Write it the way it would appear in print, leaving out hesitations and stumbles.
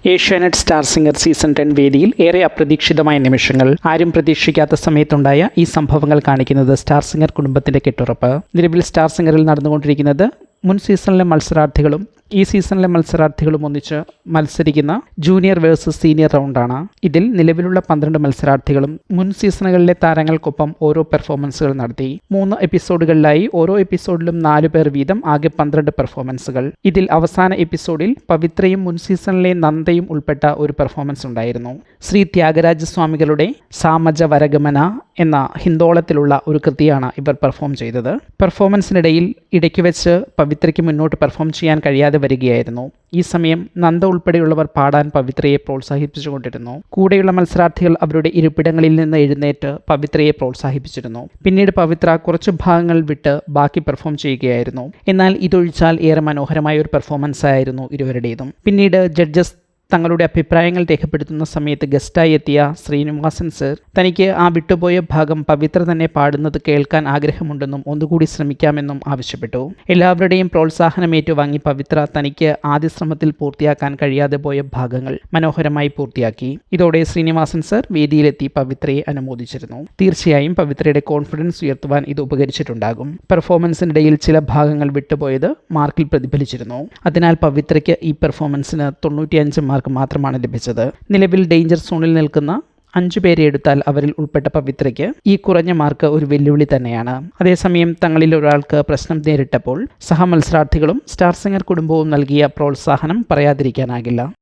Asianet star singer season 10 വേദിയിൽ ഏറെ അപ്രതീക്ഷിതമായ നിമിഷങ്ങൾ. ആരും പ്രതീക്ഷിക്കാത്ത സമയത്തുണ്ടായ ഈ സംഭവങ്ങൾ കാണിക്കുന്നത് സ്റ്റാർ സിംഗർ കുടുംബത്തിന്റെ കെട്ടുറപ്പ്. നിലവിൽ സ്റ്റാർ സിംഗറിൽ നടന്നുകൊണ്ടിരിക്കുന്നത് മുൻ സീസണിലെ മത്സരാർത്ഥികളും ഈ സീസണിലെ മത്സരാർത്ഥികളും ഒന്നിച്ച് മത്സരിക്കുന്ന ജൂനിയർ വേഴ്സസ് സീനിയർ റൗണ്ടാണ്. ഇതിൽ നിലവിലുള്ള 12 മത്സരാർത്ഥികളും മുൻ സീസണുകളിലെ താരങ്ങൾക്കൊപ്പം ഓരോ പെർഫോമൻസുകൾ നടത്തി. 3 എപ്പിസോഡുകളിലായി ഓരോ എപ്പിസോഡിലും 4 പേർ വീതം, ആകെ 12 പെർഫോമൻസുകൾ. ഇതിൽ അവസാന എപ്പിസോഡിൽ പവിത്രയും മുൻ സീസണിലെ നന്ദയും ഉൾപ്പെട്ട ഒരു പെർഫോമൻസ് ഉണ്ടായിരുന്നു. ശ്രീ ത്യാഗരാജസ്വാമികളുടെ സാമജ വരഗമന എന്ന ഹിന്ദോളത്തിലുള്ള ഒരു കൃതിയാണ് ഇവർ പെർഫോം ചെയ്തത്. പെർഫോമൻസിനിടയിൽ ഇടയ്ക്ക് വെച്ച് പവിത്രയ്ക്ക് മുന്നോട്ട് പെർഫോം ചെയ്യാൻ കഴിയാതെ വരികയായിരുന്നു. ഈ സമയം നന്ദ ഉൾപ്പെടെയുള്ളവർ പാടാൻ പവിത്രയെ പ്രോത്സാഹിപ്പിച്ചുകൊണ്ടിരുന്നു. കൂടെയുള്ള മത്സരാർത്ഥികൾ അവരുടെ ഇരിപ്പിടങ്ങളിൽ നിന്ന് എഴുന്നേറ്റ് പവിത്രയെ പ്രോത്സാഹിപ്പിച്ചിരുന്നു. പിന്നീട് പവിത്ര കുറച്ച് ഭാഗങ്ങൾ വിട്ട് ബാക്കി പെർഫോം ചെയ്യുകയായിരുന്നു. എന്നാൽ ഇതൊഴിച്ചാൽ ഏറെ മനോഹരമായ ഒരു പെർഫോമൻസ് ആയിരുന്നു ഇരുവരുടേതും. പിന്നീട് ജഡ്ജസ് തങ്ങളുടെ അഭിപ്രായങ്ങൾ രേഖപ്പെടുത്തുന്ന സമയത്ത് ഗസ്റ്റായി എത്തിയ ശ്രീനിവാസൻ സർ തനിക്ക് ആ വിട്ടുപോയ ഭാഗം പവിത്ര തന്നെ പാടുന്നത് കേൾക്കാൻ ആഗ്രഹമുണ്ടെന്നും ഒന്നുകൂടി ശ്രമിക്കാമെന്നും ആവശ്യപ്പെട്ടു. എല്ലാവരുടെയും പ്രോത്സാഹനം ഏറ്റുവാങ്ങി പവിത്ര തനിക്ക് ആദ്യ ശ്രമത്തിൽ പൂർത്തിയാക്കാൻ കഴിയാതെ പോയ ഭാഗങ്ങൾ മനോഹരമായി പൂർത്തിയാക്കി. ഇതോടെ ശ്രീനിവാസൻ സർ വേദിയിലെത്തി പവിത്രയെ അനുമോദിച്ചിരുന്നു. തീർച്ചയായും പവിത്രയുടെ കോൺഫിഡൻസ് ഉയർത്തുവാൻ ഇത് ഉപകരിച്ചിട്ടുണ്ടാകും. പെർഫോമൻസിനിടയിൽ ചില ഭാഗങ്ങൾ വിട്ടുപോയത് മാർക്കിൽ പ്രതിഫലിച്ചിരുന്നു. അതിനാൽ പവിത്രയ്ക്ക് ഈ പെർഫോമൻസിന് 95 മാർക്ക് മാത്രമാണ് ലഭിച്ചത്. നിലവിൽ ഡേഞ്ചർ സോണിൽ നിൽക്കുന്ന 5 പേരെ എടുത്താൽ അവരിൽ ഉൾപ്പെട്ട പവിത്രയ്ക്ക് ഈ കുറഞ്ഞ മാർക്ക് ഒരു വെല്ലുവിളി തന്നെയാണ്. അതേസമയം തങ്ങളിൽ ഒരാൾക്ക് പ്രശ്നം നേരിട്ടപ്പോൾ സഹമത്സരാർത്ഥികളും സ്റ്റാർ സിംഗർ കുടുംബവും നൽകിയ പ്രോത്സാഹനം പറയാതിരിക്കാനാകില്ല.